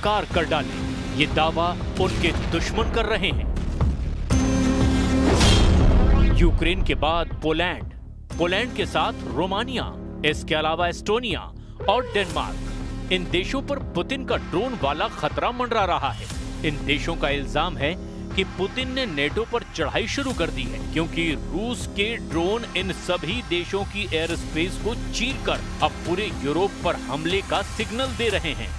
इनकार कर डाले, ये दावा उनके दुश्मन कर रहे हैं। यूक्रेन के बाद पोलैंड के साथ रोमानिया, इसके अलावा एस्टोनिया और डेनमार्क, इन देशों पर पुतिन का ड्रोन वाला खतरा मंडरा रहा है। इन देशों का इल्जाम है कि पुतिन ने नेटो पर चढ़ाई शुरू कर दी है, क्योंकि रूस के ड्रोन इन सभी देशों की एयर स्पेस को चीरकर अब पूरे यूरोप पर हमले का सिग्नल दे रहे हैं।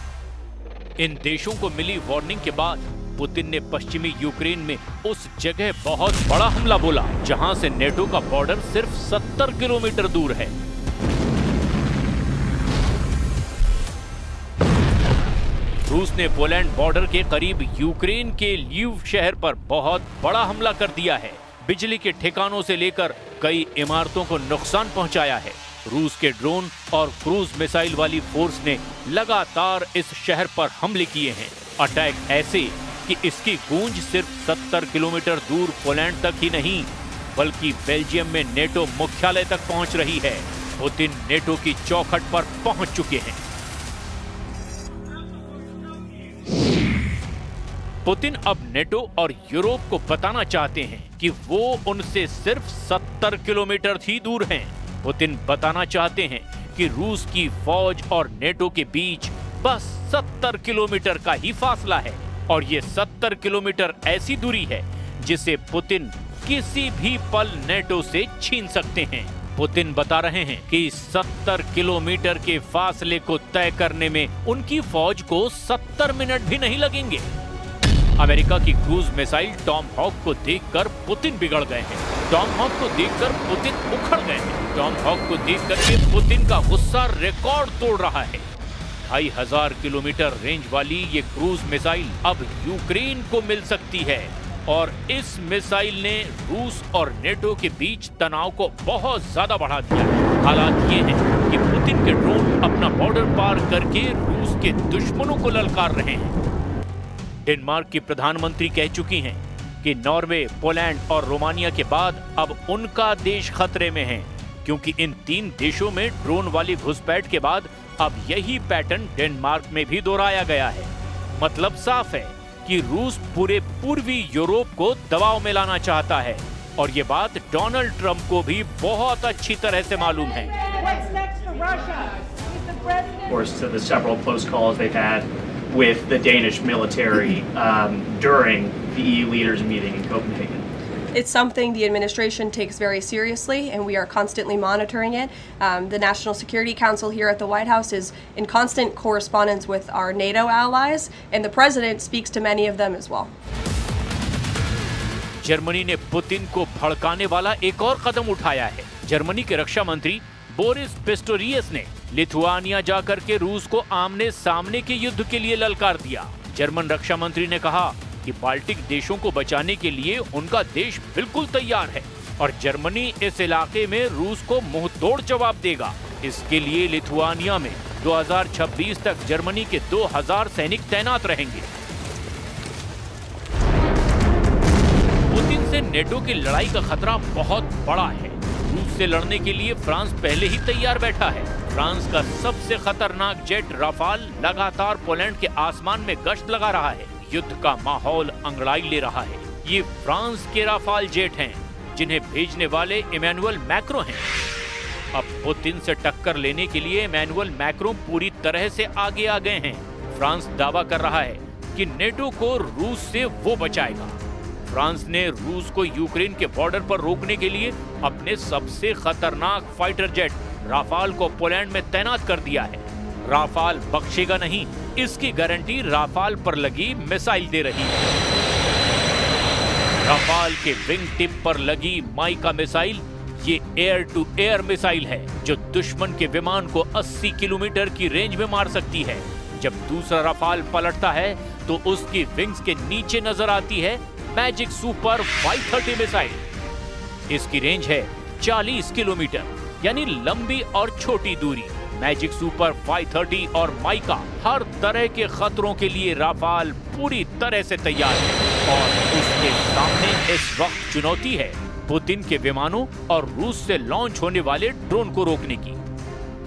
इन देशों को मिली वार्निंग के बाद पुतिन ने पश्चिमी यूक्रेन में उस जगह बहुत बड़ा हमला बोला जहां से नेटो का बॉर्डर सिर्फ 70 किलोमीटर दूर है। रूस ने पोलैंड बॉर्डर के करीब यूक्रेन के ल्यूव शहर पर बहुत बड़ा हमला कर दिया है। बिजली के ठिकानों से लेकर कई इमारतों को नुकसान पहुंचाया है। रूस के ड्रोन और क्रूज मिसाइल वाली फोर्स ने लगातार इस शहर पर हमले किए हैं। अटैक ऐसे कि इसकी गूंज सिर्फ 70 किलोमीटर दूर पोलैंड तक ही नहीं, बल्कि बेल्जियम में नेटो मुख्यालय तक पहुंच रही है। पुतिन नेटो की चौखट पर पहुंच चुके हैं। पुतिन अब नेटो और यूरोप को बताना चाहते हैं कि वो उनसे सिर्फ 70 किलोमीटर ही दूर हैं। पुतिन बताना चाहते हैं कि रूस की फौज और नेटो के बीच बस 70 किलोमीटर का ही फासला है, और ये 70 किलोमीटर ऐसी दूरी है जिसे पुतिन किसी भी पल नेटो से छीन सकते हैं। पुतिन बता रहे हैं कि 70 किलोमीटर के फासले को तय करने में उनकी फौज को 70 मिनट भी नहीं लगेंगे। अमेरिका की क्रूज मिसाइल टॉम हॉक को देखकर पुतिन बिगड़ गए हैं। टॉम हॉक को देखकर पुतिन उखड़ गए हैं। टॉम हॉक को देखकर के पुतिन का गुस्सा रिकॉर्ड तोड़ रहा है। 2500 किलोमीटर रेंज वाली ये क्रूज मिसाइल अब यूक्रेन को मिल सकती है, और इस मिसाइल ने रूस और नेटो के बीच तनाव को बहुत ज्यादा बढ़ा दिया है। हालात ये हैं कि पुतिन के ड्रोन अपना बॉर्डर पार करके रूस के दुश्मनों को ललकार रहे हैं। डेनमार्क की प्रधानमंत्री कह चुकी हैं कि नॉर्वे, पोलैंड और रोमानिया के बाद अब उनका देश खतरे में है, क्योंकि इन 3 देशों में ड्रोन वाली घुसपैठ के बाद अब यही पैटर्न डेनमार्क में भी दोहराया गया है। मतलब साफ है कि रूस पूरे पूर्वी यूरोप को दबाव में लाना चाहता है, और ये बात डोनाल्ड ट्रंप को भी बहुत अच्छी तरह से मालूम है। with the Danish military during the EU leaders meeting in Copenhagen. It's something the administration takes very seriously, and we are constantly monitoring it. The National Security Council here at the White House is in constant correspondence with our NATO allies, and the President speaks to many of them as well. Germany ने Putin को भड़काने वाला एक और कदम उठाया है। Germany के रक्षा मंत्री बोरिस पिस्टोरियस ने लिथुआनिया जाकर के रूस को आमने सामने के युद्ध के लिए ललकार दिया। जर्मन रक्षा मंत्री ने कहा कि बाल्टिक देशों को बचाने के लिए उनका देश बिल्कुल तैयार है, और जर्मनी इस इलाके में रूस को मुंहतोड़ जवाब देगा। इसके लिए लिथुआनिया में 2026 तक जर्मनी के 2000 सैनिक तैनात रहेंगे। पुतिन से नेटो की लड़ाई का खतरा बहुत बड़ा है। रूस से लड़ने के लिए फ्रांस पहले ही तैयार बैठा है। फ्रांस का सबसे खतरनाक जेट राफाल लगातार पोलैंड के आसमान में गश्त लगा रहा है। युद्ध का माहौल अंगड़ाई ले रहा है। ये फ्रांस के राफाल जेट हैं, जिन्हें भेजने वाले इमैनुअल मैक्रों हैं। अब पुतिन से टक्कर लेने के लिए इमैनुअल मैक्रों पूरी तरह से आगे आ गए हैं। फ्रांस दावा कर रहा है कि नेटो को रूस से वो बचाएगा। फ्रांस ने रूस को यूक्रेन के बॉर्डर पर रोकने के लिए अपने सबसे खतरनाक फाइटर जेट राफाल को पोलैंड में तैनात कर दिया है। राफाल बख्शेगा नहीं, इसकी गारंटी राफाल पर लगी मिसाइल दे रही है। राफाल के विंग टिप पर लगी माइका मिसाइल ये एयर टू एयर मिसाइल है, जो दुश्मन के विमान को 80 किलोमीटर की रेंज में मार सकती है। जब दूसरा राफाल पलटता है तो उसकी विंग्स के नीचे नजर आती है मैजिक सुपर 530 मिसाइल। इसकी रेंज है 40 किलोमीटर, यानी लंबी और छोटी दूरी। मैजिक सुपर 530 और माइका हर तरह के खतरों के लिए राफाल पूरी तरह से तैयार है, और उसके सामने इस वक्त चुनौती है पुतिन के विमानों और रूस से लॉन्च होने वाले ड्रोन को रोकने की।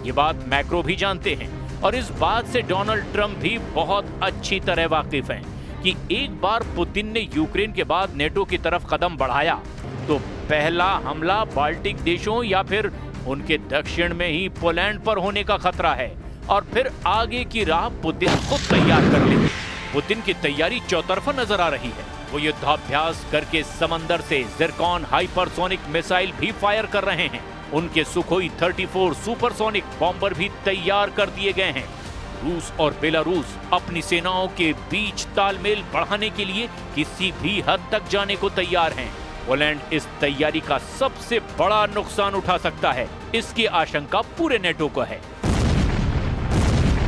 ये बात मैक्रो भी जानते हैं, और इस बात से डोनाल्ड ट्रंप भी बहुत अच्छी तरह वाकिफ हैं कि एक बार पुतिन ने यूक्रेन के बाद नेटो की तरफ कदम बढ़ाया तो पहला हमला बाल्टिक देशों या फिर उनके दक्षिण में ही पोलैंड पर होने का खतरा है और फिर आगे की राह पुतिन खुद तैयार कर लेंगे। पुतिन की तैयारी चौतरफा नजर आ रही है। वो युद्धाभ्यास करके समंदर से ज़िरकॉन हाइपरसोनिक मिसाइल भी फायर कर रहे हैं। उनके सुखोई 34 सुपरसोनिक बॉम्बर भी तैयार कर दिए गए हैं। रूस और बेलारूस अपनी सेनाओं के बीच तालमेल बढ़ाने के लिए किसी भी हद तक जाने को तैयार हैं। पोलैंड इस तैयारी का सबसे बड़ा नुकसान उठा सकता है, इसकी आशंका पूरे नेटो को है।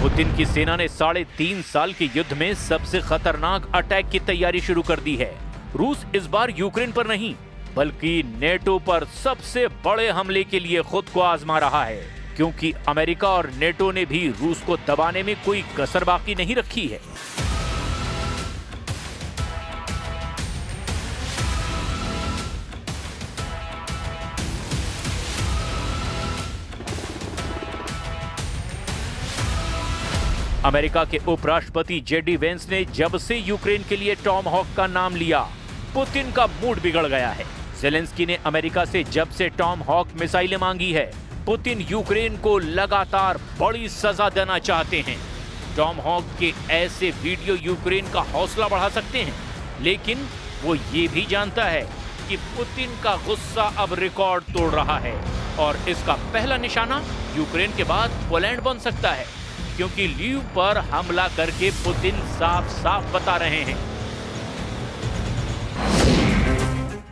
पुतिन की सेना ने 3.5 साल के युद्ध में सबसे खतरनाक अटैक की तैयारी शुरू कर दी है। रूस इस बार यूक्रेन पर नहीं बल्कि नेटो पर सबसे बड़े हमले के लिए खुद को आजमा रहा है, क्योंकि अमेरिका और नेटो ने भी रूस को दबाने में कोई कसर बाकी नहीं रखी है। अमेरिका के उपराष्ट्रपति जेडी वेंस ने जब से यूक्रेन के लिए टॉम हॉक का नाम लिया, पुतिन का मूड बिगड़ गया है। ज़ेलेंस्की ने अमेरिका से जब से टॉम हॉक मिसाइलें मांगी है, पुतिन यूक्रेन को लगातार बड़ी सजा देना चाहते हैं। टॉम हॉक के ऐसे वीडियो यूक्रेन का हौसला बढ़ा सकते हैं, लेकिन वो ये भी जानता है कि पुतिन का गुस्सा अब रिकॉर्ड तोड़ रहा है और इसका पहला निशाना यूक्रेन के बाद पोलैंड बन सकता है, क्योंकि लीव पर हमला करके पुतिन साफ साफ बता रहे हैं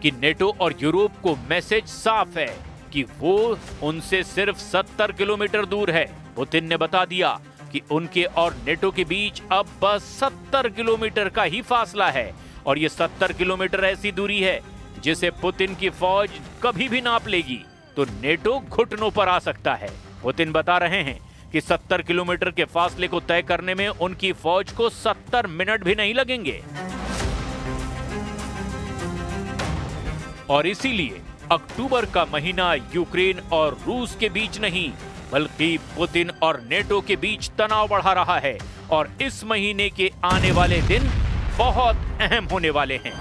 कि नेटो और यूरोप को मैसेज साफ है कि वो उनसे सिर्फ 70 किलोमीटर दूर है। पुतिन ने बता दिया कि उनके और नेटो के बीच अब बस 70 किलोमीटर का ही फासला है और ये 70 किलोमीटर ऐसी दूरी है जिसे पुतिन की फौज कभी भी नाप लेगी तो नेटो घुटनों पर आ सकता है। पुतिन बता रहे हैं कि 70 किलोमीटर के फासले को तय करने में उनकी फौज को 70 मिनट भी नहीं लगेंगे और इसीलिए अक्टूबर का महीना यूक्रेन और रूस के बीच नहीं बल्कि पुतिन और नेटो के बीच तनाव बढ़ा रहा है और इस महीने के आने वाले दिन बहुत अहम होने वाले हैं।